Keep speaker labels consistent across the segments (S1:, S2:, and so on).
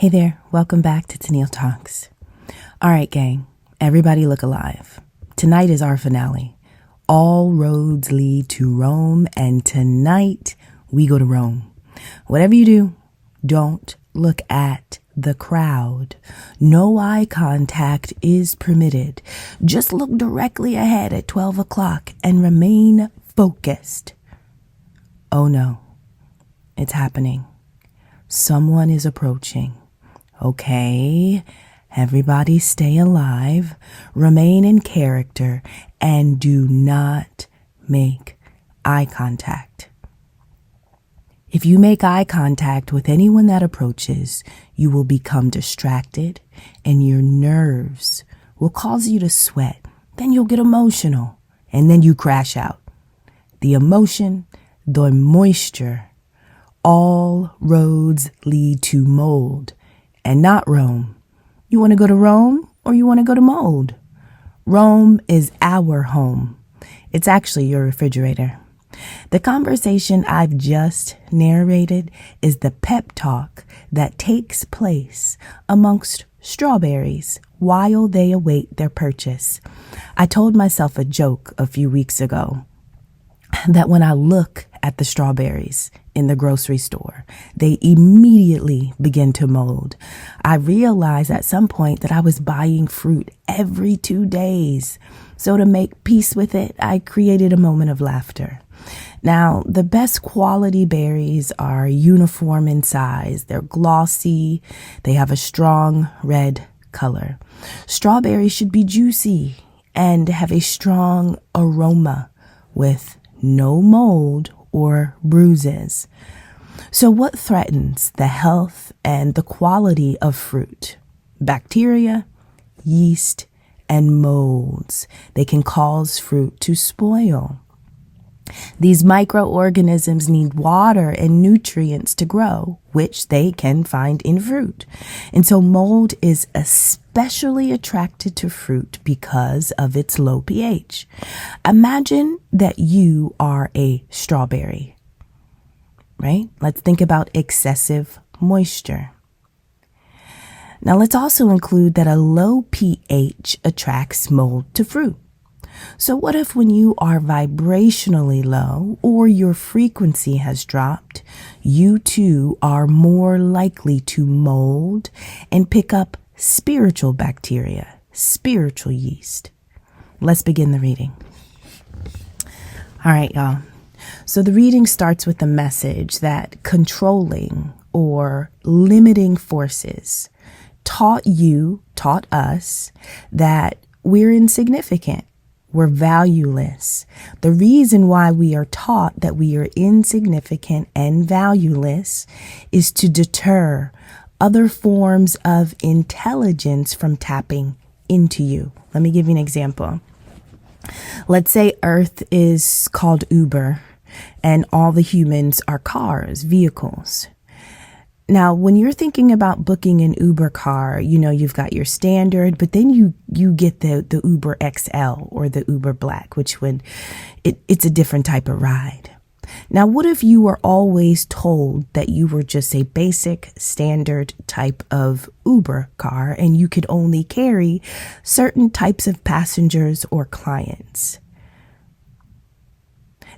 S1: Hey there, welcome back to Tennille Talks. All right, gang, everybody look alive. Tonight is our finale. All roads lead to Rome, and tonight we go to Rome. Whatever you do, don't look at the crowd. No eye contact is permitted. Just look directly ahead at 12 o'clock and remain focused. Oh no, it's happening. Someone is approaching. Okay, everybody stay alive, remain in character, and do not make eye contact. If you make eye contact with anyone that approaches, you will become distracted and your nerves will cause you to sweat. Then you'll get emotional and then you crash out. The emotion, the moisture, all roads lead to mold. And not Rome. You want to go to Rome or you want to go to mold? Rome is our home. It's actually your refrigerator. The conversation I've just narrated is the pep talk that takes place amongst strawberries while they await their purchase. I told myself a joke a few weeks ago that when I look at the strawberries in the grocery store, they immediately begin to mold. I realized at some point that I was buying fruit every 2 days. So to make peace with it, I created a moment of laughter. Now, the best quality berries are uniform in size. They're glossy. They have a strong red color. Strawberries should be juicy and have a strong aroma with no mold or bruises. So what threatens the health and the quality of fruit? Bacteria, yeast, and molds. They can cause fruit to spoil. These microorganisms need water and nutrients to grow, which they can find in fruit. And so mold is especially attracted to fruit because of its low pH. Imagine that you are a strawberry, right? Let's think about excessive moisture. Now let's also include that a low pH attracts mold to fruit. So what if when you are vibrationally low or your frequency has dropped, you too are more likely to mold and pick up spiritual bacteria, spiritual yeast? Let's begin the reading. All right, y'all. So the reading starts with the message that controlling or limiting forces taught us that we're insignificant. We're valueless. The reason why we are taught that we are insignificant and valueless is to deter other forms of intelligence from tapping into you. Let me give you an example. Let's say Earth is called Uber and all the humans are cars, vehicles. Now, when you're thinking about booking an Uber car, you've got your standard, but then you get the Uber XL or the Uber Black, it's a different type of ride. Now, what if you were always told that you were just a basic standard type of Uber car and you could only carry certain types of passengers or clients?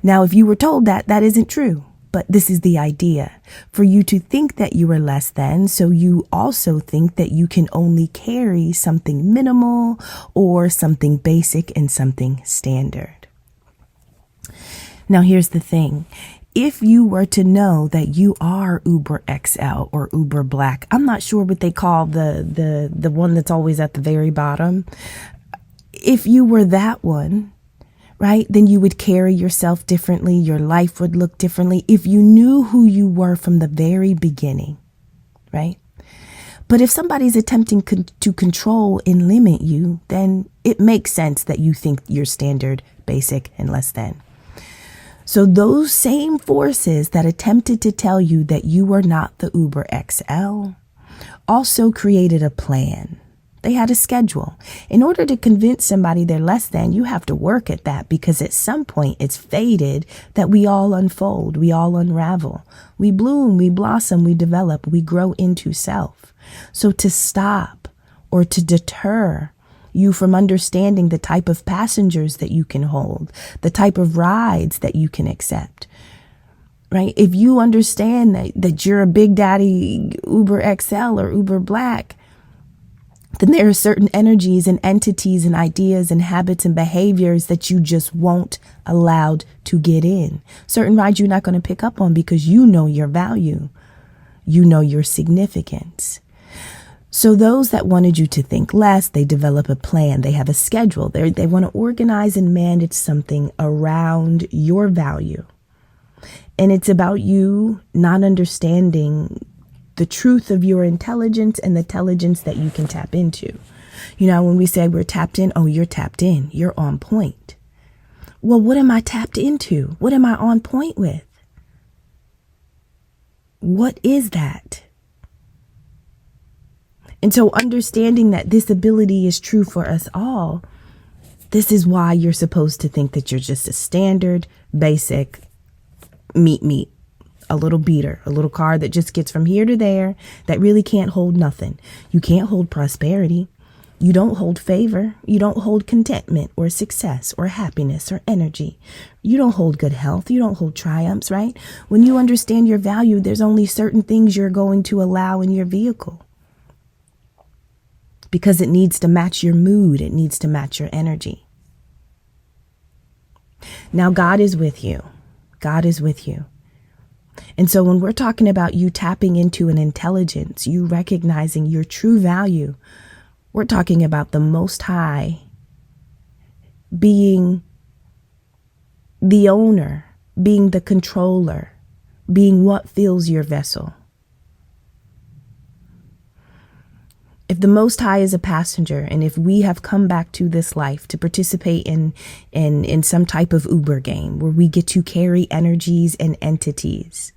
S1: Now, if you were told that isn't true. But this is the idea, for you to think that you are less than, so you also think that you can only carry something minimal or something basic and something standard. Now, here's the thing. If you were to know that you are Uber XL or Uber Black, I'm not sure what they call the one that's always at the very bottom. If you were that one, right, then you would carry yourself differently. Your life would look differently if you knew who you were from the very beginning, right? But if somebody's attempting to control and limit you, then it makes sense that you think you're standard, basic, and less than. So those same forces that attempted to tell you that you were not the Uber XL also created a plan They had a schedule. In order to convince somebody they're less than, you have to work at that, because at some point it's fated that we all unfold, we all unravel, we bloom, we blossom, we develop, we grow into self. So to stop or to deter you from understanding the type of passengers that you can hold, the type of rides that you can accept, right? If you understand that you're a Big Daddy Uber XL or Uber Black, then there are certain energies and entities and ideas and habits and behaviors that you just won't allow to get in. Certain rides you're not going to pick up on because you know your value. You know your significance. So those that wanted you to think less, they develop a plan. They have a schedule. They want to organize and manage something around your value. And it's about you not understanding the truth of your intelligence and the intelligence that you can tap into. You know, when we say we're tapped in, oh, you're tapped in, you're on point. Well, what am I tapped into? What am I on point with? What is that? And so understanding that this ability is true for us all, this is why you're supposed to think that you're just a standard, basic meet, a little beater, a little car that just gets from here to there, that really can't hold nothing. You can't hold prosperity. You don't hold favor. You don't hold contentment or success or happiness or energy. You don't hold good health. You don't hold triumphs, right? When you understand your value, there's only certain things you're going to allow in your vehicle, because it needs to match your mood. It needs to match your energy. Now, God is with you. God is with you. And so when we're talking about you tapping into an intelligence, you recognizing your true value, we're talking about the Most High being the owner, being the controller, being what fills your vessel. If the Most High is a passenger, and if we have come back to this life to participate in some type of Uber game where we get to carry energies and entities,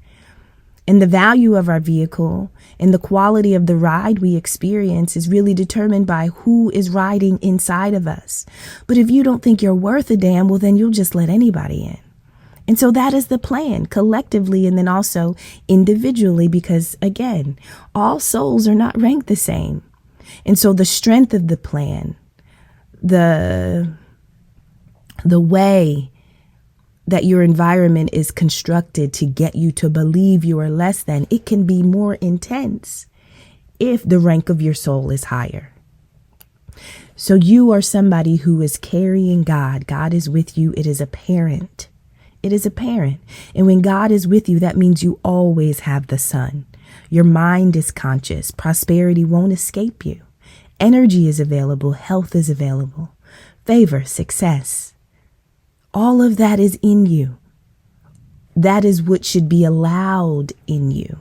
S1: and the value of our vehicle and the quality of the ride we experience is really determined by who is riding inside of us. But if you don't think you're worth a damn, well, then you'll just let anybody in. And so that is the plan, collectively and then also individually, because again, all souls are not ranked the same. And so the strength of the plan, the way that your environment is constructed to get you to believe you are less than, it can be more intense if the rank of your soul is higher. So you are somebody who is carrying God. God is with you. It is apparent. It is apparent. And when God is with you, that means you always have the sun. Your mind is conscious. Prosperity won't escape you. Energy is available. Health is available. Favor, success. All of that is in you. That is what should be allowed in you.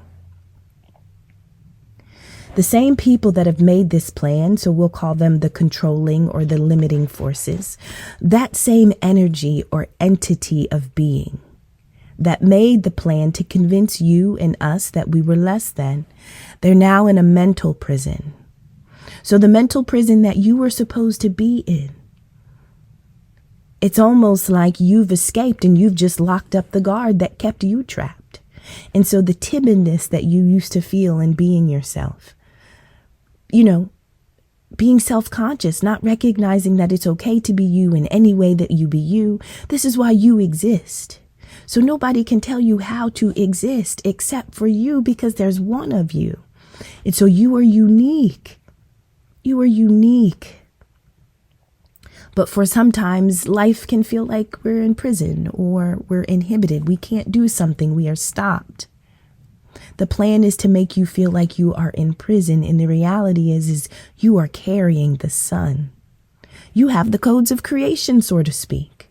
S1: The same people that have made this plan, so we'll call them the controlling or the limiting forces, that same energy or entity of being that made the plan to convince you and us that we were less than, they're now in a mental prison. So the mental prison that you were supposed to be in, it's almost like you've escaped and you've just locked up the guard that kept you trapped. And so the timidness that you used to feel in being yourself, being self-conscious, not recognizing that it's okay to be you in any way that you be you. This is why you exist. So nobody can tell you how to exist except for you, because there's one of you. And so you are unique. You are unique. But for sometimes life can feel like we're in prison or we're inhibited. We can't do something. We are stopped. The plan is to make you feel like you are in prison. And the reality is you are carrying the sun. You have the codes of creation, so to speak.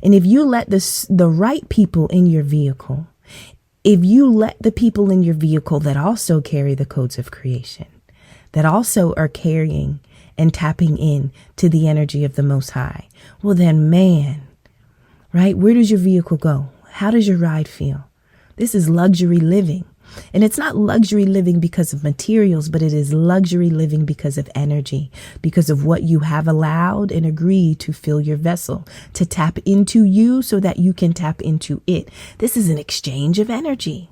S1: And if you let the right people in your vehicle, if you let the people in your vehicle that also carry the codes of creation, that also are carrying and tapping in to the energy of the Most High, well then, man, right? Where does your vehicle go? How does your ride feel? This is luxury living. And it's not luxury living because of materials, but it is luxury living because of energy, because of what you have allowed and agreed to fill your vessel, to tap into you so that you can tap into it. This is an exchange of energy.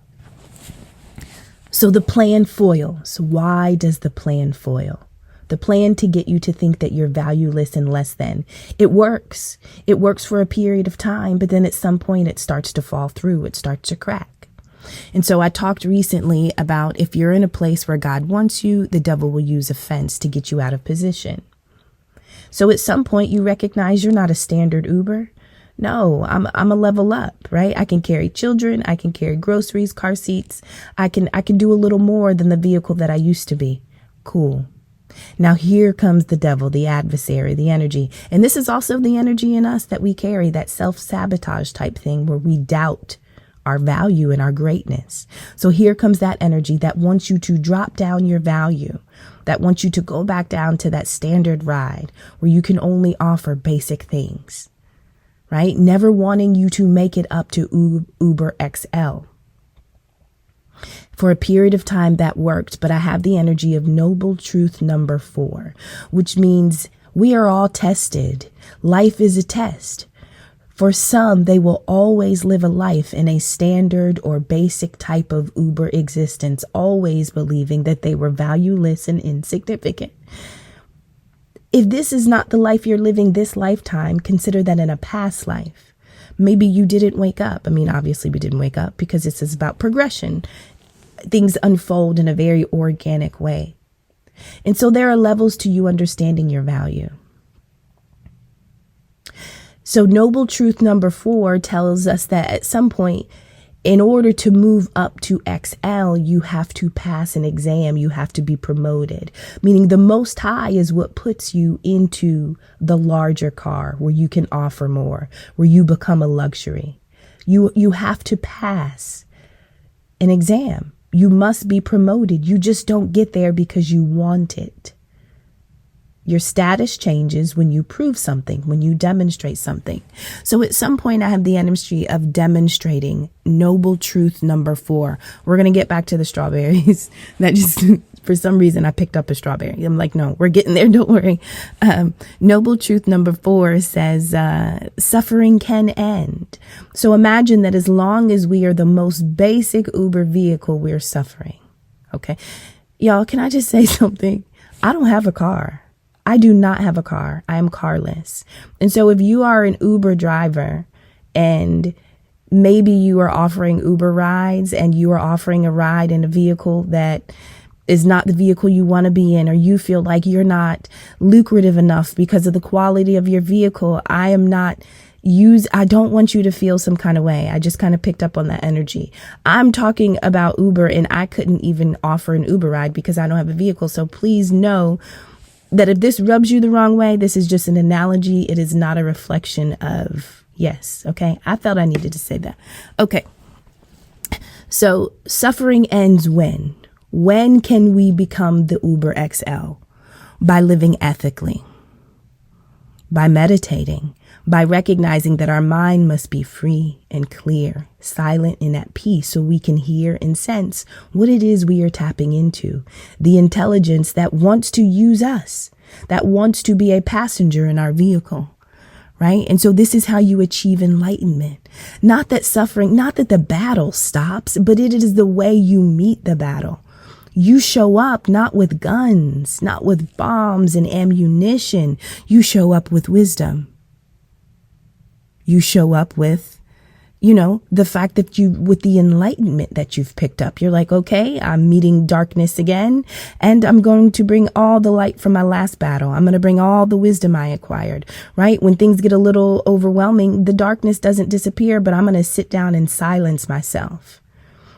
S1: So the plan foils. Why does the plan foil? The plan to get you to think that you're valueless and less than. It works. It works for a period of time, but then at some point it starts to fall through. It starts to crack. And so I talked recently about if you're in a place where God wants you, the devil will use offense to get you out of position. So at some point you recognize you're not a standard Uber. No, I'm a level up, right? I can carry children. I can carry groceries, car seats. I can do a little more than the vehicle that I used to be. Cool. Now here comes the devil, the adversary, the energy. And this is also the energy in us that we carry, that self-sabotage type thing where we doubt our value and our greatness. So here comes that energy that wants you to drop down your value, that wants you to go back down to that standard ride where you can only offer basic things, right? Never wanting you to make it up to Uber XL. For a period of time that worked, but I have the energy of noble truth number 4, which means we are all tested. Life is a test. For some, they will always live a life in a standard or basic type of Uber existence, always believing that they were valueless and insignificant. If this is not the life you're living this lifetime, consider that in a past life. Maybe you didn't wake up. I mean, obviously we didn't wake up because this is about progression. Things unfold in a very organic way. And so there are levels to you understanding your value. So noble truth number 4 tells us that at some point, in order to move up to XL, you have to pass an exam. You have to be promoted, meaning the most high is what puts you into the larger car where you can offer more, where you become a luxury. You have to pass an exam. You must be promoted. You just don't get there because you want it. Your status changes when you prove something, when you demonstrate something. So at some point, I have the energy of demonstrating noble truth number 4. We're going to get back to the strawberries. That just, for some reason, I picked up a strawberry. I'm like, no, we're getting there. Don't worry. Noble truth number 4 says, suffering can end. So imagine that as long as we are the most basic Uber vehicle, we're suffering. Okay. Y'all, can I just say something? I don't have a car. I do not have a car. I am carless. And so if you are an Uber driver and maybe you are offering Uber rides and you are offering a ride in a vehicle that is not the vehicle you want to be in, or you feel like you're not lucrative enough because of the quality of your vehicle, I don't want you to feel some kind of way. I just kind of picked up on that energy. I'm talking about Uber and I couldn't even offer an Uber ride because I don't have a vehicle. So please know that if this rubs you the wrong way, this is just an analogy. It is not a reflection of yes. Okay. I felt I needed to say that. Okay. So suffering ends when? When can we become the Uber XL? By living ethically, by meditating, by recognizing that our mind must be free and clear, silent and at peace so we can hear and sense what it is we are tapping into, the intelligence that wants to use us, that wants to be a passenger in our vehicle, right? And so this is how you achieve enlightenment. Not that suffering, not that the battle stops, but it is the way you meet the battle. You show up not with guns, not with bombs and ammunition. You show up with wisdom. You show up with, the fact that with the enlightenment that you've picked up, you're like, okay, I'm meeting darkness again, and I'm going to bring all the light from my last battle. I'm going to bring all the wisdom I acquired, right? When things get a little overwhelming, the darkness doesn't disappear, but I'm going to sit down and silence myself,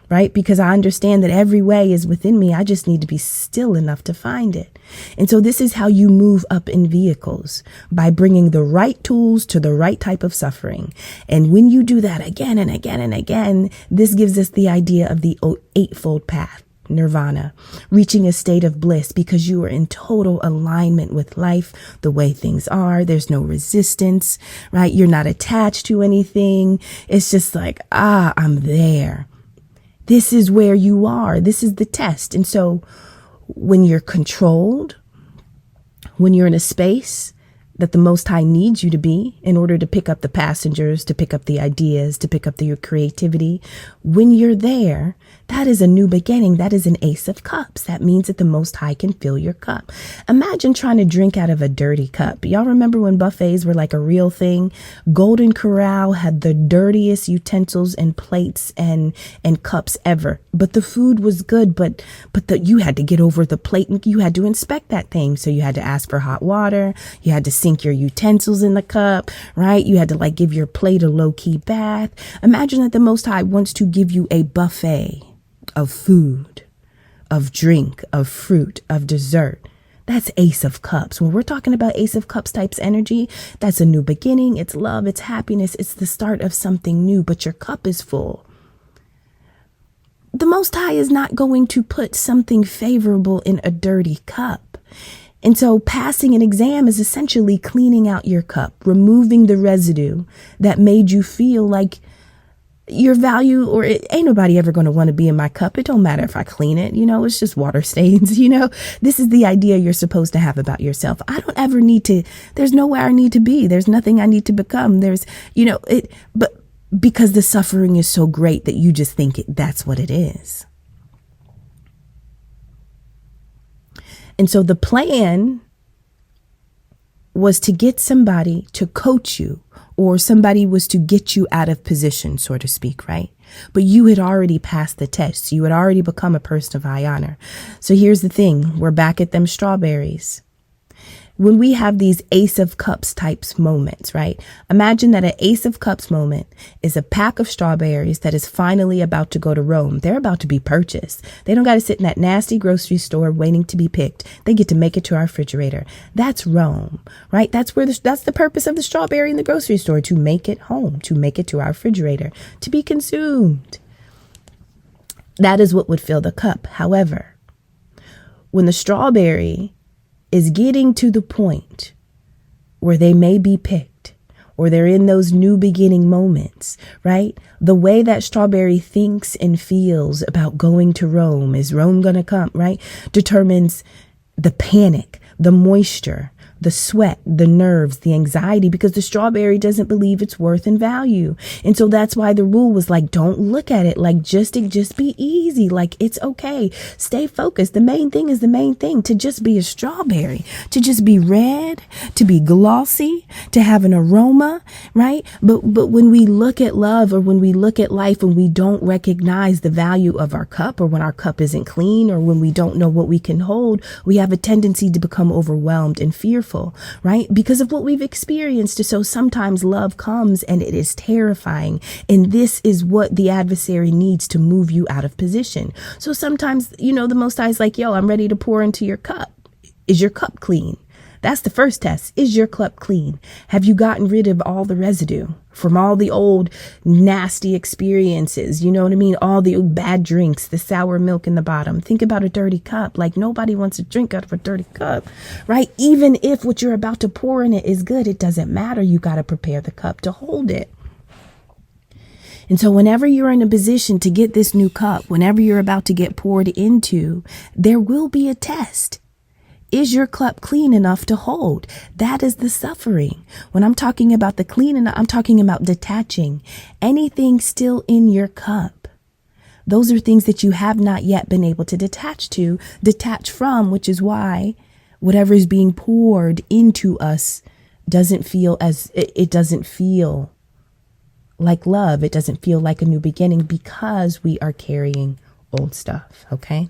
S1: right? Because I understand that every way is within me. I just need to be still enough to find it. And so this is how you move up in vehicles, by bringing the right tools to the right type of suffering. And when you do that again and again and again, this gives us the idea of the eightfold path, nirvana, reaching a state of bliss because you are in total alignment with life, the way things are. There's no resistance, right? You're not attached to anything. It's just like, I'm there. This is where you are. This is the test. And so when you're controlled, when you're in a space that the Most High needs you to be in order to pick up the passengers, to pick up the ideas, to pick up your creativity, when you're there, that is a new beginning. That is an Ace of Cups. That means that the Most High can fill your cup. Imagine trying to drink out of a dirty cup. Y'all remember when buffets were like a real thing? Golden Corral had the dirtiest utensils and plates and cups ever. But the food was good, but you had to get over the plate and you had to inspect that thing. So you had to ask for hot water. You had to sink your utensils in the cup, right? You had to like give your plate a low-key bath. Imagine that the Most High wants to give you a buffet of food, of drink, of fruit, of dessert. That's Ace of Cups. When we're talking about Ace of Cups types energy, that's a new beginning. It's love, it's happiness, it's the start of something new, but your cup is full. The Most High is not going to put something favorable in a dirty cup. And so passing an exam is essentially cleaning out your cup, removing the residue that made you feel like your value, or ain't nobody ever going to want to be in my cup. It don't matter if I clean it, it's just water stains, This is the idea you're supposed to have about yourself. I don't ever need to, there's nowhere I need to be. There's nothing I need to become. But because the suffering is so great that you just think that's what it is. And so the plan was to get somebody to coach you, or somebody was to get you out of position, so to speak, right? But you had already passed the test. You had already become a person of high honor. So here's the thing. We're back at them strawberries. When we have these Ace of Cups types moments, right? Imagine that an Ace of Cups moment is a pack of strawberries that is finally about to go to Rome. They're about to be purchased. They don't got to sit in that nasty grocery store waiting to be picked. They get to make it to our refrigerator. That's Rome, right? That's the purpose of the strawberry in the grocery store, to make it home, to make it to our refrigerator, to be consumed. That is what would fill the cup. However, when the strawberry is getting to the point where they may be picked, or they're in those new beginning moments, right? The way that strawberry thinks and feels about going to Rome, is Rome going to come, right? Determines the panic, the moisture, the sweat, the nerves, the anxiety, because the strawberry doesn't believe its worth and value. And so that's why the rule was like, don't look at it, like just be easy. Like, it's okay. Stay focused. The main thing is the main thing, to just be a strawberry, to just be red, to be glossy, to have an aroma, right? But when we look at love, or when we look at life, and we don't recognize the value of our cup, or when our cup isn't clean, or when we don't know what we can hold, we have a tendency to become overwhelmed and fearful, right? Because of what we've experienced. So sometimes love comes and it is terrifying. And this is what the adversary needs to move you out of position. So sometimes, the Most High is like, yo, I'm ready to pour into your cup. Is your cup clean? That's the first test. Is your cup clean? Have you gotten rid of all the residue from all the old nasty experiences? You know what I mean? All the bad drinks, the sour milk in the bottom. Think about a dirty cup. Like, nobody wants to drink out of a dirty cup, right? Even if what you're about to pour in it is good, it doesn't matter. You got to prepare the cup to hold it. And so whenever you're in a position to get this new cup, whenever you're about to get poured into, there will be a test. Is your cup clean enough to hold? That is the suffering. When I'm talking about the clean enough, I'm talking about detaching anything still in your cup. Those are things that you have not yet been able to detach from, which is why whatever is being poured into us doesn't feel like love. It doesn't feel like a new beginning, because we are carrying old stuff. Okay.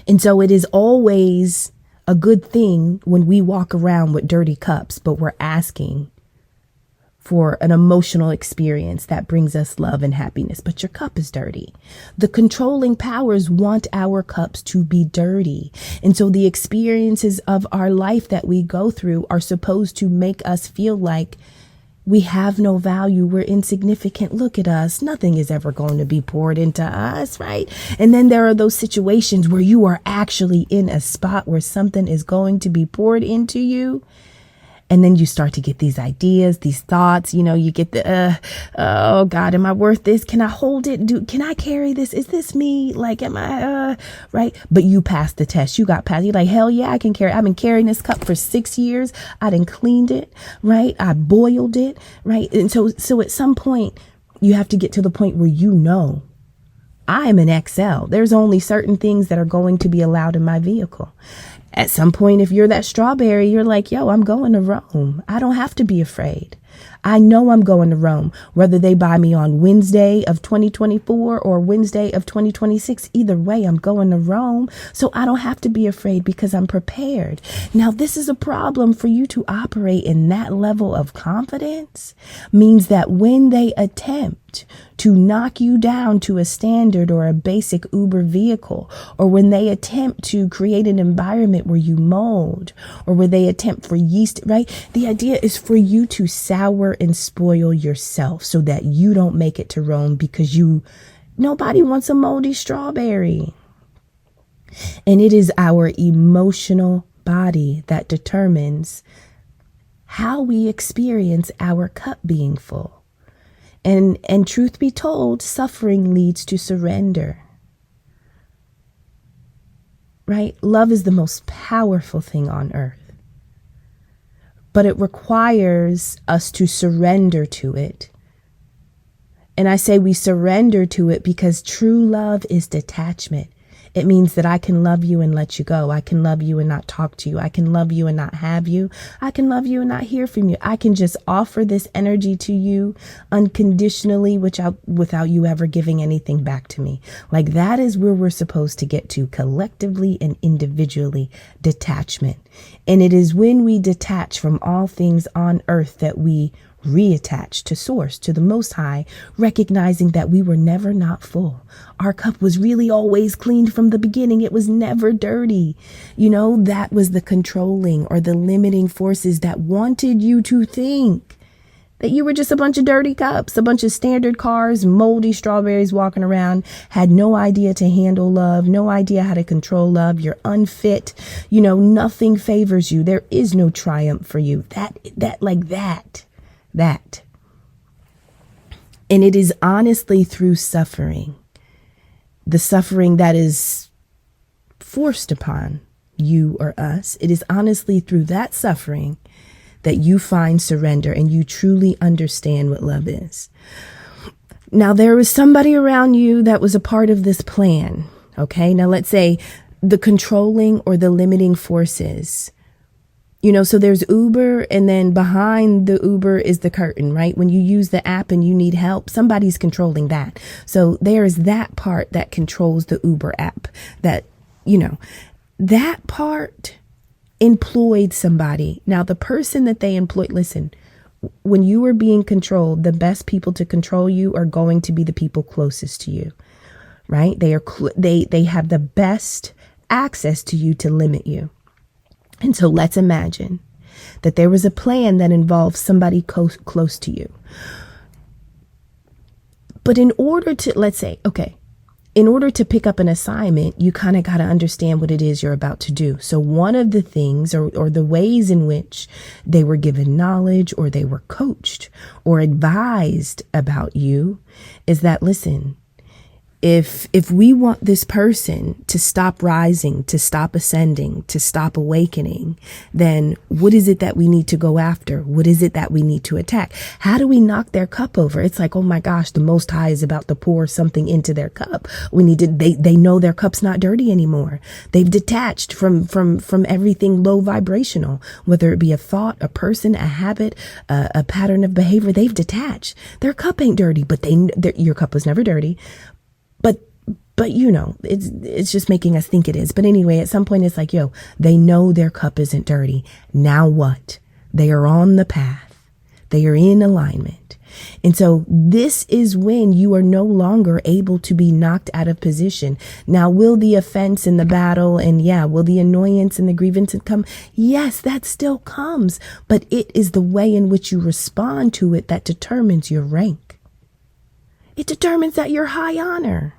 S1: And so it is always a good thing when we walk around with dirty cups, but we're asking for an emotional experience that brings us love and happiness, but your cup is dirty. The controlling powers want our cups to be dirty. And so the experiences of our life that we go through are supposed to make us feel like we have no value. We're insignificant. Look at us. Nothing is ever going to be poured into us, right? And then there are those situations where you are actually in a spot where something is going to be poured into you. And then you start to get these ideas, these thoughts, you get oh God, am I worth this? Can I hold it? Can I carry this? Is this me? Like, am I, right? But you passed the test. You got past. You're like, hell yeah, I can carry. I've been carrying this cup for 6 years. I done cleaned it, right? I boiled it, right? And so at some point, you have to get to the point where I am an XL. There's only certain things that are going to be allowed in my vehicle. At some point, if you're that strawberry, you're like, yo, I'm going to Rome. I don't have to be afraid. I know I'm going to Rome, whether they buy me on Wednesday of 2024 or Wednesday of 2026. Either way, I'm going to Rome. So I don't have to be afraid because I'm prepared. Now, this is a problem for you to operate in that level of confidence means that when they attempt to knock you down to a standard or a basic Uber vehicle, or when they attempt to create an environment where you mold, or where they attempt for yeast, right? The idea is for you to sour and spoil yourself so that you don't make it to Rome because nobody wants a moldy strawberry. And it is our emotional body that determines how we experience our cup being full. And truth be told, suffering leads to surrender. Right? Love is the most powerful thing on earth. But it requires us to surrender to it. And I say we surrender to it because true love is detachment. It means that I can love you and let you go. I can love you and not talk to you. I can love you and not have you. I can love you and not hear from you. I can just offer this energy to you unconditionally, without you ever giving anything back to me. Like, that is where we're supposed to get to collectively and individually, detachment. And it is when we detach from all things on earth that we reattach to source, to the Most High, recognizing that we were never not full. Our cup was really always cleaned from the beginning. It was never dirty. That was the controlling or the limiting forces that wanted you to think that you were just a bunch of dirty cups, a bunch of standard cars, moldy strawberries walking around, had no idea to handle love, no idea how to control love. You're unfit. Nothing favors you. There is no triumph for you. That. And it is honestly through suffering, the suffering that is forced upon you or us. It is honestly through that suffering that you find surrender and you truly understand what love is. Now, there was somebody around you that was a part of this plan. Okay. Now let's say the controlling or the limiting forces. So there's Uber, and then behind the Uber is the curtain, right? When you use the app and you need help, somebody's controlling that. So there is that part that controls the Uber app that part employed somebody. Now, the person that they employed, listen, when you are being controlled, the best people to control you are going to be the people closest to you, right? They have the best access to you to limit you. And so let's imagine that there was a plan that involved somebody close to you. But in order to pick up an assignment, you kind of got to understand what it is you're about to do. So one of the things or the ways in which they were given knowledge or they were coached or advised about you is that, listen, if we want this person to stop rising, to stop ascending, to stop awakening, then what is it that we need to go after? What is it that we need to attack? How do we knock their cup over? It's like, oh my gosh, the Most High is about to pour something into their cup. They know their cup's not dirty anymore. They've detached from everything low vibrational, whether it be a thought, a person, a habit, a pattern of behavior. They've detached. Their cup ain't dirty, but your cup was never dirty. But it's just making us think it is. But anyway, at some point it's like, they know their cup isn't dirty. Now what? They are on the path. They are in alignment. And so this is when you are no longer able to be knocked out of position. Now, will the offense and the battle and will the annoyance and the grievance come? Yes, that still comes. But it is the way in which you respond to it that determines your rank. It determines that you're high honor.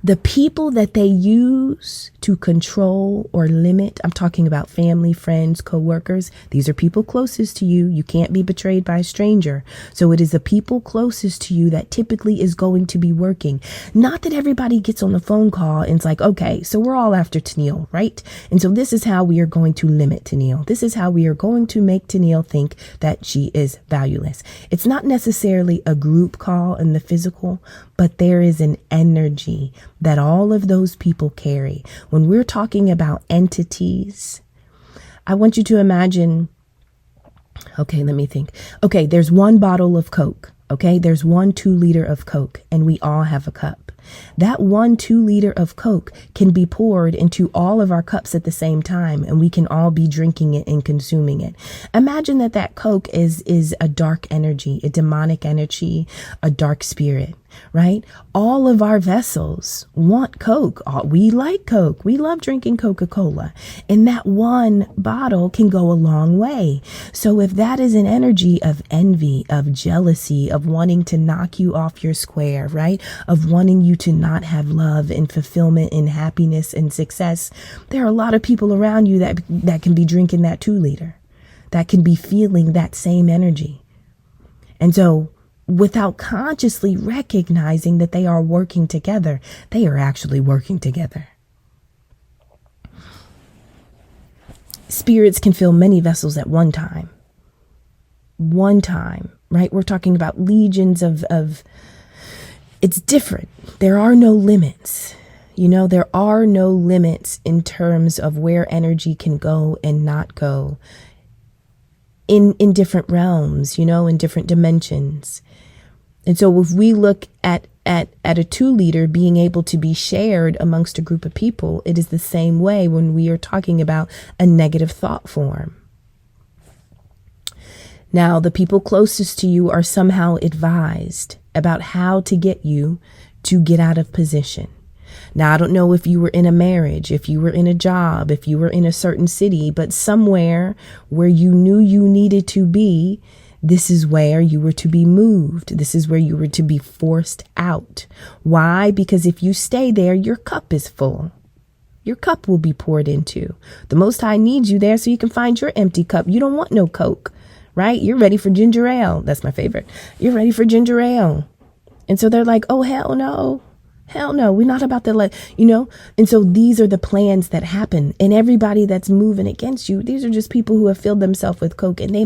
S1: The people that they use to control or limit, I'm talking about family, friends, coworkers. These are people closest to you. You can't be betrayed by a stranger. So it is the people closest to you that typically is going to be working. Not that everybody gets on the phone call and it's like, okay, so we're all after Tennille, right? And so this is how we are going to limit Tennille. This is how we are going to make Tennille think that she is valueless. It's not necessarily a group call in the physical, but there is an energy that all of those people carry. When we're talking about entities, I want you to imagine, okay, let me think. Okay, there's one bottle of Coke. Okay, there's 1 2-liter of Coke, and we all have a cup. That 1 2-liter of Coke can be poured into all of our cups at the same time, and we can all be drinking it and consuming it. Imagine that Coke is a dark energy, a demonic energy, a dark spirit, right? All of our vessels want Coke. We like Coke. We love drinking Coca-Cola. And that one bottle can go a long way. So if that is an energy of envy, of jealousy, of wanting to knock you off your square, right? Of wanting you to not have love and fulfillment and happiness and success, there are a lot of people around you that can be drinking that 2-liter, that can be feeling that same energy. And so without consciously recognizing that they are working together, they are actually working together. Spirits can fill many vessels at one time. One time, right? We're talking about legions of it's different. There are no limits. There are no limits in terms of where energy can go and not go in different realms, in different dimensions. And so if we look at a 2-liter being able to be shared amongst a group of people, it is the same way when we are talking about a negative thought form. Now, the people closest to you are somehow advised about how to get you to get out of position. Now, I don't know if you were in a marriage, if you were in a job, if you were in a certain city, but somewhere where you knew you needed to be, this is where you were to be moved. This is where you were to be forced out. Why? Because if you stay there, your cup is full. Your cup will be poured into. The Most High needs you there so you can find your empty cup. You don't want no Coke, right? You're ready for ginger ale. That's my favorite. You're ready for ginger ale. And so they're like, oh, hell no. Hell no, we're not about to and so these are the plans that happen, and everybody that's moving against you, these are just people who have filled themselves with Coke, and they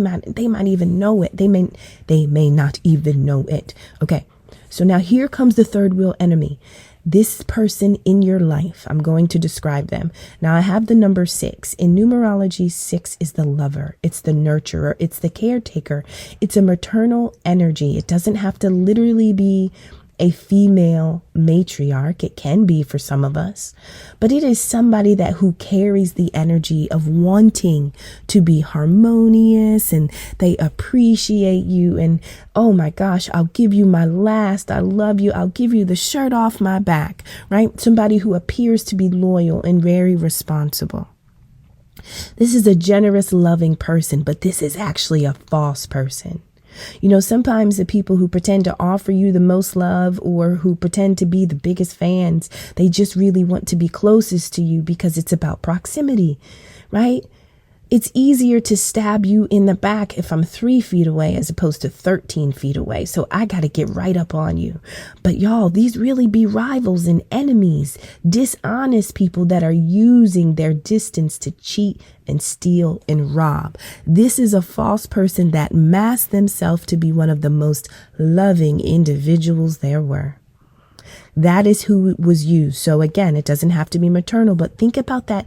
S1: might even know it. They may not even know it. Okay. So now here comes the third wheel enemy. This person in your life, I'm going to describe them. Now I have the number 6. In numerology, 6 is the lover. It's the nurturer. It's the caretaker. It's a maternal energy. It doesn't have to literally be a female matriarch. It can be for some of us, but it is somebody who carries the energy of wanting to be harmonious, and they appreciate you. And oh my gosh, I'll give you my last. I love you. I'll give you the shirt off my back, right? Somebody who appears to be loyal and very responsible. This is a generous, loving person, but this is actually a false person. Sometimes the people who pretend to offer you the most love, or who pretend to be the biggest fans, they just really want to be closest to you because it's about proximity, right? It's easier to stab you in the back if I'm 3 feet away as opposed to 13 feet away. So I got to get right up on you. But y'all, these really be rivals and enemies, dishonest people that are using their distance to cheat and steal and rob. This is a false person that masked themselves to be one of the most loving individuals there were. That is who was used. So again, it doesn't have to be maternal, but think about that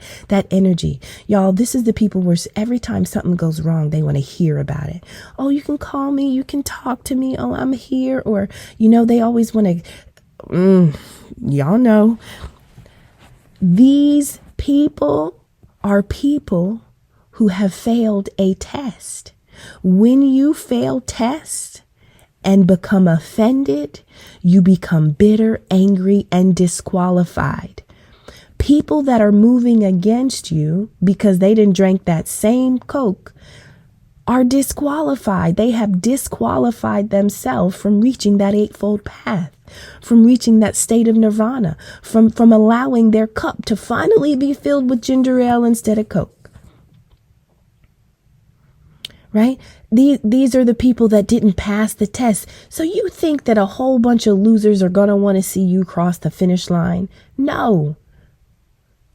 S1: energy. Y'all, this is the people where every time something goes wrong, they want to hear about it. Oh, you can call me. You can talk to me. Oh, I'm here. Or, they always want to, y'all know. These people are people who have failed a test. When you fail tests and become offended, you become bitter, angry, and disqualified. People that are moving against you because they didn't drink that same Coke are disqualified. They have disqualified themselves from reaching that 8-fold path. from reaching that state of nirvana, from allowing their cup to finally be filled with ginger ale instead of Coke. Right? These are the people that didn't pass the test. So you think that a whole bunch of losers are going to want to see you cross the finish line? No.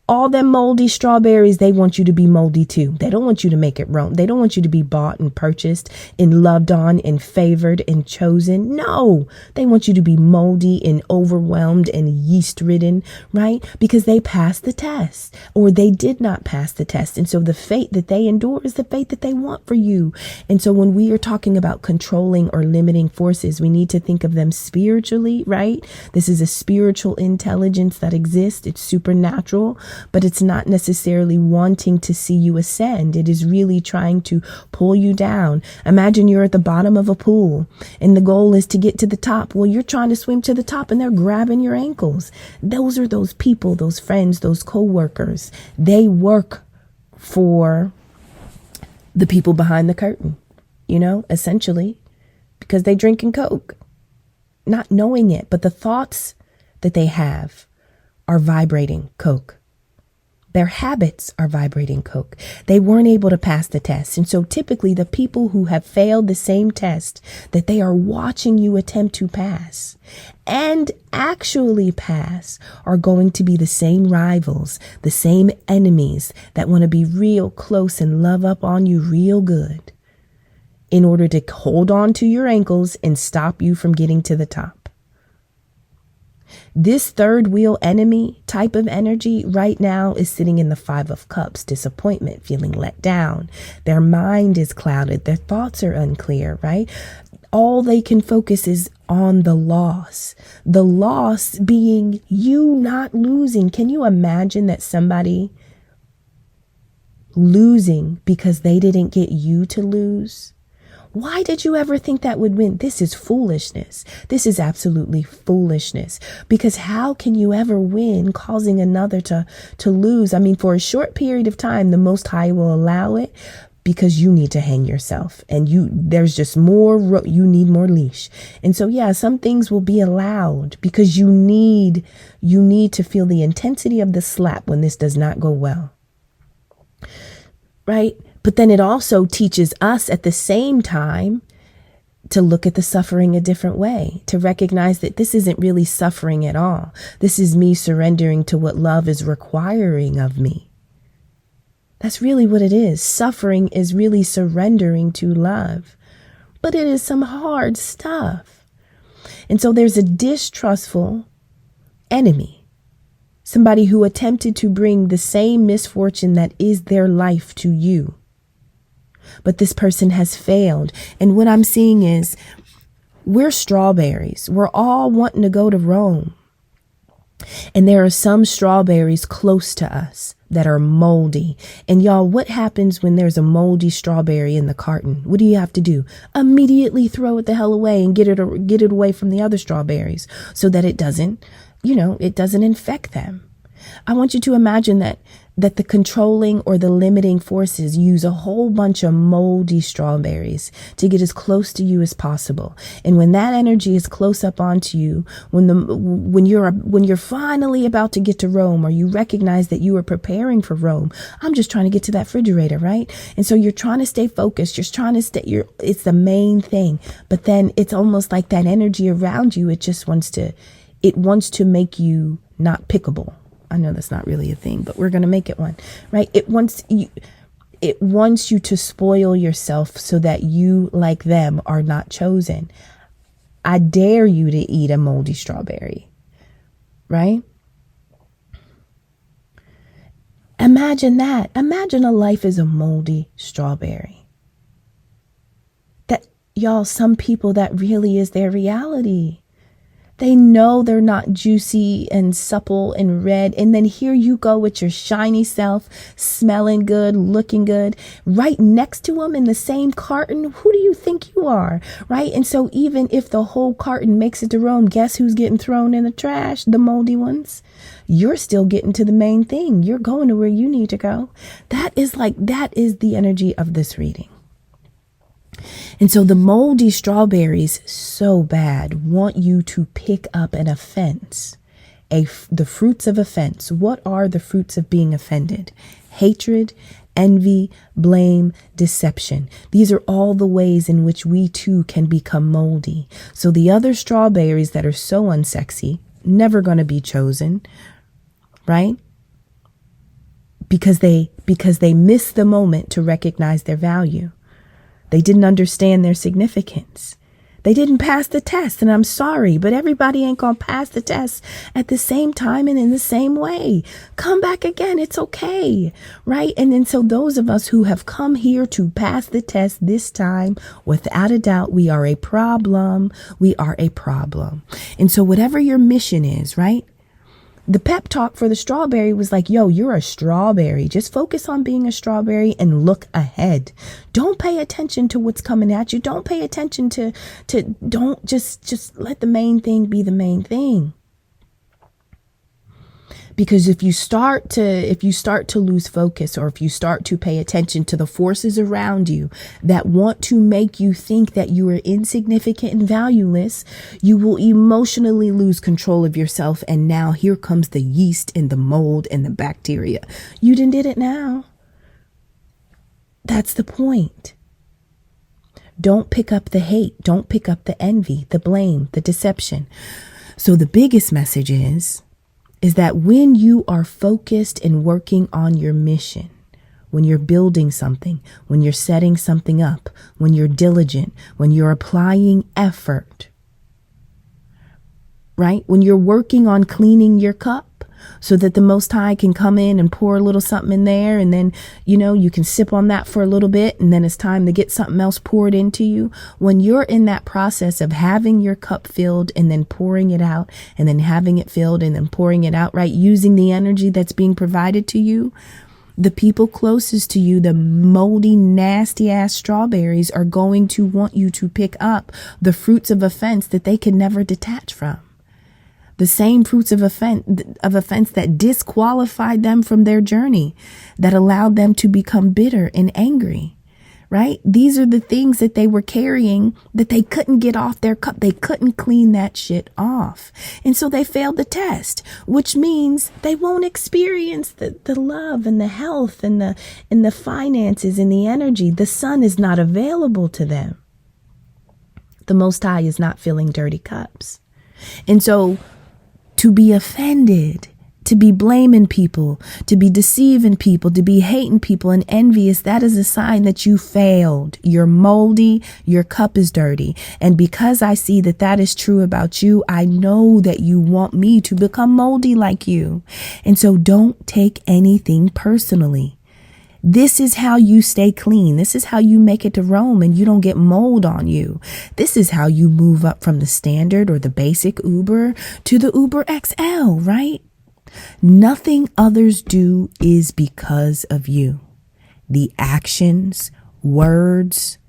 S1: All them moldy strawberries, they want you to be moldy too. They don't want you to make it wrong. They don't want you to be bought and purchased and loved on and favored and chosen. No, they want you to be moldy and overwhelmed and yeast ridden, right? Because they passed the test or they did not pass the test. And so the fate that they endure is the fate that they want for you. And so when we are talking about controlling or limiting forces, we need to think of them spiritually, right? This is a spiritual intelligence that exists. It's supernatural. But it's not necessarily wanting to see you ascend. It is really trying to pull you down. Imagine you're at the bottom of a pool and the goal is to get to the top. Well, you're trying to swim to the top and they're grabbing your ankles. Those are those people, those friends, those co-workers. They work for the people behind the curtain, essentially, because they drinking Coke, not knowing it. But the thoughts that they have are vibrating Coke. Their habits are vibrating Coke. They weren't able to pass the test. And so typically the people who have failed the same test that they are watching you attempt to pass and actually pass are going to be the same rivals, the same enemies that want to be real close and love up on you real good in order to hold on to your ankles and stop you from getting to the top. This third wheel enemy type of energy right now is sitting in the 5 of Cups, disappointment, feeling let down. Their mind is clouded. Their thoughts are unclear, right? All they can focus is on the loss being you not losing. Can you imagine that somebody losing because they didn't get you to lose? Why did you ever think that would win? This is foolishness. This is absolutely foolishness. Because how can you ever win causing another to lose? I mean, for a short period of time, the Most High will allow it because you need to hang yourself and there's just more, you need more leash. And so, yeah, some things will be allowed because you need to feel the intensity of the slap when this does not go well. Right? But then it also teaches us at the same time to look at the suffering a different way, to recognize that this isn't really suffering at all. This is me surrendering to what love is requiring of me. That's really what it is. Suffering is really surrendering to love, but it is some hard stuff. And so there's a distrustful enemy, somebody who attempted to bring the same misfortune that is their life to you. But this person has failed. And what I'm seeing is we're strawberries. We're all wanting to go to Rome. And there are some strawberries close to us that are moldy. And y'all, what happens when there's a moldy strawberry in the carton? What do you have to do? Immediately throw it the hell away and get it away from the other strawberries so that it doesn't infect them. I want you to imagine that the controlling or the limiting forces use a whole bunch of moldy strawberries to get as close to you as possible. And when that energy is close up onto you, when you're finally about to get to Rome, or you recognize that you are preparing for Rome, I'm just trying to get to that refrigerator, right? And so you're trying to stay focused. You're trying to it's the main thing. But then it's almost like that energy around you, it wants to make you not pickable. I know that's not really a thing, but we're going to make it one, right? It wants you to spoil yourself so that you, like them, are not chosen. I dare you to eat a moldy strawberry, right? Imagine that. Imagine a life as a moldy strawberry. That, y'all, some people, that really is their reality. They know they're not juicy and supple and red. And then here you go with your shiny self, smelling good, looking good, right next to them in the same carton. Who do you think you are? Right. And so even if the whole carton makes it to Rome, guess who's getting thrown in the trash? The moldy ones. You're still getting to the main thing. You're going to where you need to go. That is the energy of this reading. And so the moldy strawberries so bad want you to pick up an offense, the fruits of offense. What are the fruits of being offended? Hatred, envy, blame, deception. These are all the ways in which we too can become moldy. So the other strawberries that are so unsexy, never going to be chosen, right? Because they miss the moment to recognize their value. They didn't understand their significance. They didn't pass the test, and I'm sorry, but everybody ain't gonna pass the test at the same time and in the same way. Come back again, it's okay, right? And then so those of us who have come here to pass the test this time, without a doubt, we are a problem. We are a problem. And so whatever your mission is, right? The pep talk for the strawberry was like, yo, you're a strawberry. Just focus on being a strawberry and look ahead. Don't pay attention to what's coming at you. Don't pay attention to don't just let the main thing be the main thing. Because if you start to lose focus, or if you start to pay attention to the forces around you that want to make you think that you are insignificant and valueless, you will emotionally lose control of yourself. And now here comes the yeast and the mold and the bacteria. You done did it now. That's the point. Don't pick up the hate. Don't pick up the envy, the blame, the deception. So the biggest message is that when you are focused and working on your mission, when you're building something, when you're setting something up, when you're diligent, when you're applying effort, right? When you're working on cleaning your cup so that the Most High can come in and pour a little something in there, and then, you can sip on that for a little bit, and then it's time to get something else poured into you. When you're in that process of having your cup filled and then pouring it out, and then having it filled and then pouring it out, right? Using the energy that's being provided to you, the people closest to you, the moldy, nasty ass strawberries, are going to want you to pick up the fruits of offense that they can never detach from. The same fruits of offense that disqualified them from their journey, that allowed them to become bitter and angry, right? These are the things that they were carrying that they couldn't get off their cup. They couldn't clean that shit off. And so they failed the test, which means they won't experience the love and the health and the finances and the energy. The sun is not available to them. The Most High is not filling dirty cups. And so to be offended, to be blaming people, to be deceiving people, to be hating people and envious, that is a sign that you failed. You're moldy. Your cup is dirty. And because I see that that is true about you, I know that you want me to become moldy like you. And so don't take anything personally. This is how you stay clean. This is how you make it to Rome and you don't get mold on you. This is how you move up from the standard or the basic Uber to the Uber XL, right? Nothing others do is because of you. The actions and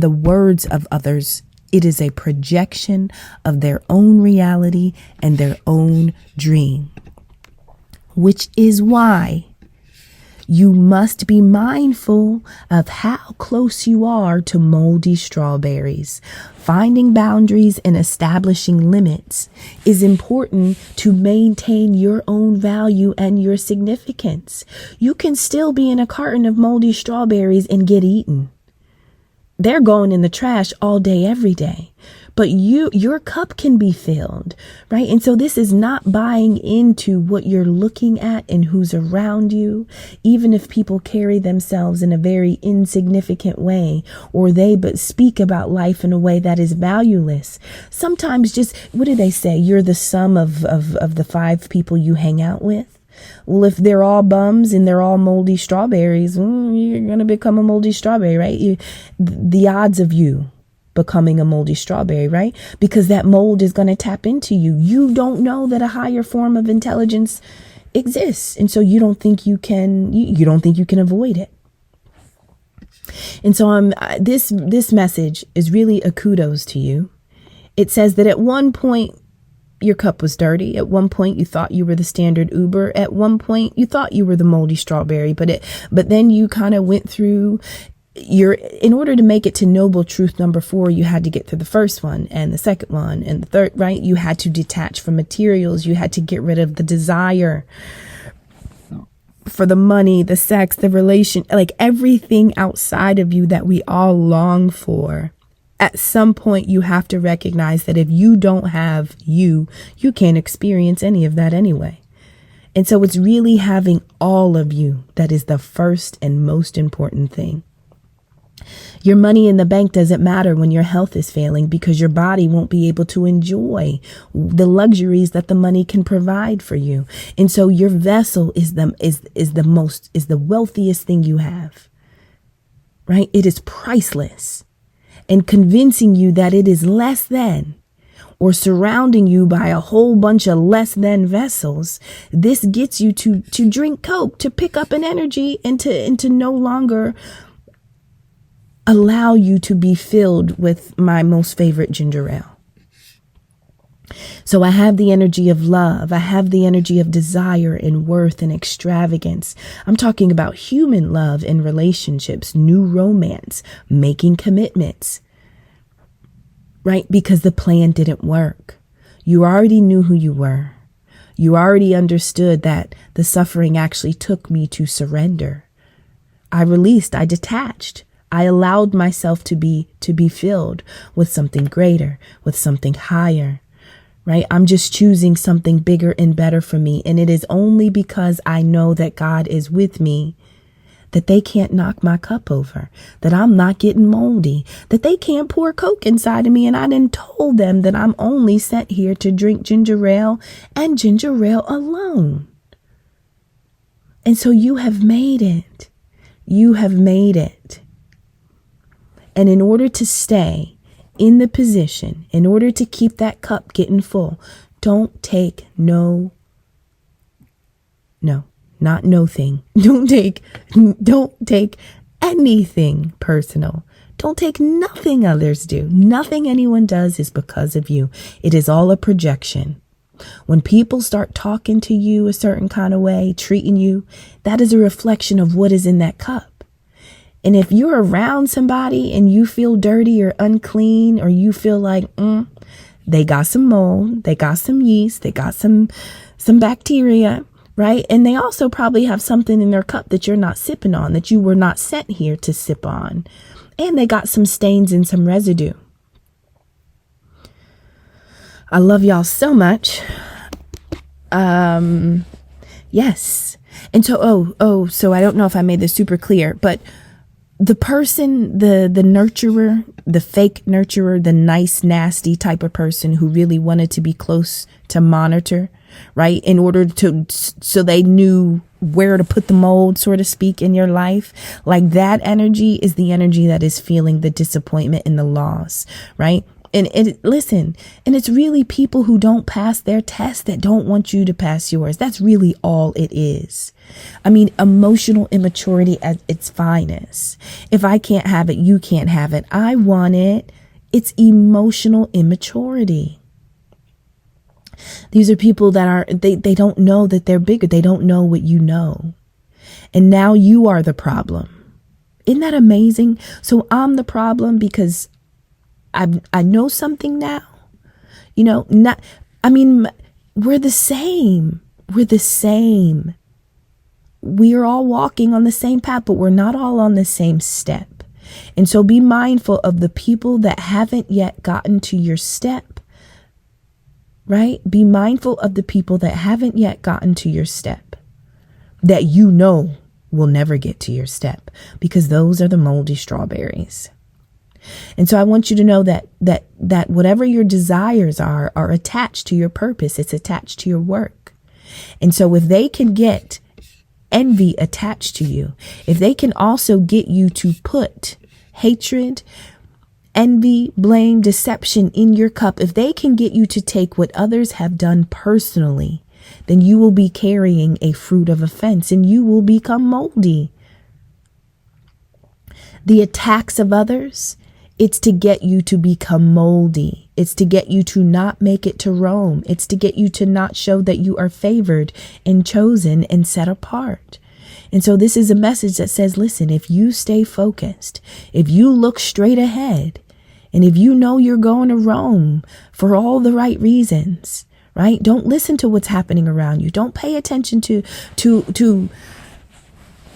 S1: the words of others, it is a projection of their own reality and their own dream, which is why you must be mindful of how close you are to moldy strawberries. Finding boundaries and establishing limits is important to maintain your own value and your significance. You can still be in a carton of moldy strawberries and get eaten. They're going in the trash all day, every day. But your cup can be filled, right? And so this is not buying into what you're looking at and who's around you, even if people carry themselves in a very insignificant way, or they but speak about life in a way that is valueless. Sometimes just, what do they say? You're the sum of the 5 people you hang out with. Well, if they're all bums and they're all moldy strawberries, you're going to become a moldy strawberry, right? The odds of you becoming a moldy strawberry, right? Because that mold is going to tap into you. You don't know that a higher form of intelligence exists. And so you don't think you can, you don't think you can avoid it. And so this message is really a kudos to you. It says that at one point, your cup was dirty. At one point, you thought you were the standard Uber. At one point, you thought you were the moldy strawberry, but then you kind of went through in order to make it to noble truth number 4, you had to get through the first one and the second one and the third, right? You had to detach from materials. You had to get rid of the desire for the money, the sex, the relation, like everything outside of you that we all long for. At some point, you have to recognize that if you don't have you can't experience any of that anyway. And so it's really having all of you that is the first and most important thing. Your money in the bank doesn't matter when your health is failing, because your body won't be able to enjoy the luxuries that the money can provide for you. And so your vessel is the wealthiest thing you have, right? It is priceless. And convincing you that it is less than, or surrounding you by a whole bunch of less than vessels, this gets you to drink Coke, to pick up an energy, and to no longer allow you to be filled with my most favorite ginger ale. So I have the energy of love. I have the energy of desire and worth and extravagance. I'm talking about human love in relationships, new romance, making commitments, right? Because the plan didn't work. You already knew who you were. You already understood that the suffering actually took me to surrender. I released, I detached. I allowed myself to be filled with something greater, with something higher, right? I'm just choosing something bigger and better for me. And it is only because I know that God is with me that they can't knock my cup over, that I'm not getting moldy, that they can't pour Coke inside of me. And I done told them that I'm only sent here to drink ginger ale and ginger ale alone. And so you have made it. You have made it. And in order to stay in the position, in order to keep that cup getting full, don't take no thing. Don't take anything personal. Don't take nothing others do. Nothing anyone does is because of you. It is all a projection. When people start talking to you a certain kind of way, treating you, that is a reflection of what is in that cup. And if you're around somebody and you feel dirty or unclean, or you feel like, they got some mold, they got some yeast, they got some bacteria, right? And they also probably have something in their cup that you're not sipping on, that you were not sent here to sip on. And they got some stains and some residue. I love y'all so much. Yes. And so, so I don't know if I made this super clear, but the person, the nurturer, the fake nurturer, the nice, nasty type of person who really wanted to be close to monitor, right? In order so they knew where to put the mold, so to speak, in your life. Like that energy is the energy that is feeling the disappointment and the loss, right? And listen, and it's really people who don't pass their test that don't want you to pass yours. That's really all it is. I mean, emotional immaturity at its finest. If I can't have it, you can't have it. I want it. It's emotional immaturity. These are people that they don't know that they're bigger. They don't know what you know. And now you are the problem. Isn't that amazing? So I'm the problem because I know something now, we're the same. We're the same. We are all walking on the same path, but we're not all on the same step. And so be mindful of the people that haven't yet gotten to your step, right? Be mindful of the people that haven't yet gotten to your step, that you know will never get to your step, because those are the moldy strawberries. And so I want you to know that whatever your desires are attached to your purpose. It's attached to your work. And so if they can get envy attached to you, if they can also get you to put hatred, envy, blame, deception in your cup, if they can get you to take what others have done personally, then you will be carrying a fruit of offense and you will become moldy. The attacks of others, it's to get you to become moldy. It's to get you to not make it to Rome. It's to get you to not show that you are favored and chosen and set apart. And so this is a message that says, listen, if you stay focused, if you look straight ahead, and if you know you're going to Rome for all the right reasons, right? Don't listen to what's happening around you. Don't pay attention to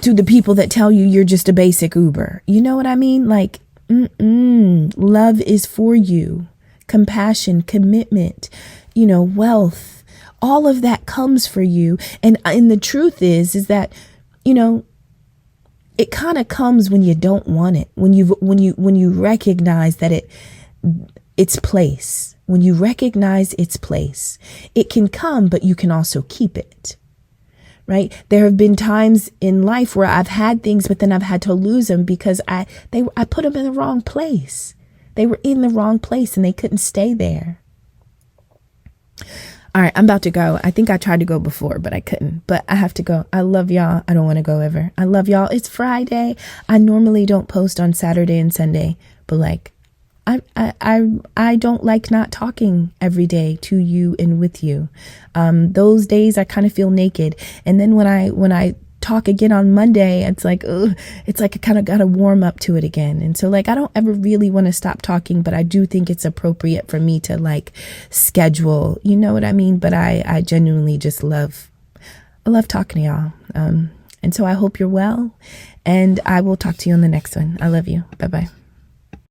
S1: the people that tell you you're just a basic Uber. You know what I mean? Like, love is for you. Compassion, commitment, wealth, all of that comes for you. And the truth is that, it kind of comes when you don't want it. When you recognize that its place, when you recognize its place, it can come, but you can also keep it. Right? There have been times in life where I've had things, but then I've had to lose them because I put them in the wrong place. They were in the wrong place and they couldn't stay there. All right, I'm about to go. I think I tried to go before, but I couldn't. But I have to go. I love y'all. I don't want to go ever. I love y'all. It's Friday. I normally don't post on Saturday and Sunday, but like, I don't like not talking every day to you and with you. Those days I kind of feel naked. And then when I talk again on Monday, it's like I kind of got to warm up to it again. And so like, I don't ever really want to stop talking, but I do think it's appropriate for me to like schedule, you know what I mean? But I genuinely just I love talking to y'all. And so I hope you're well, and I will talk to you on the next one. I love you. Bye-bye.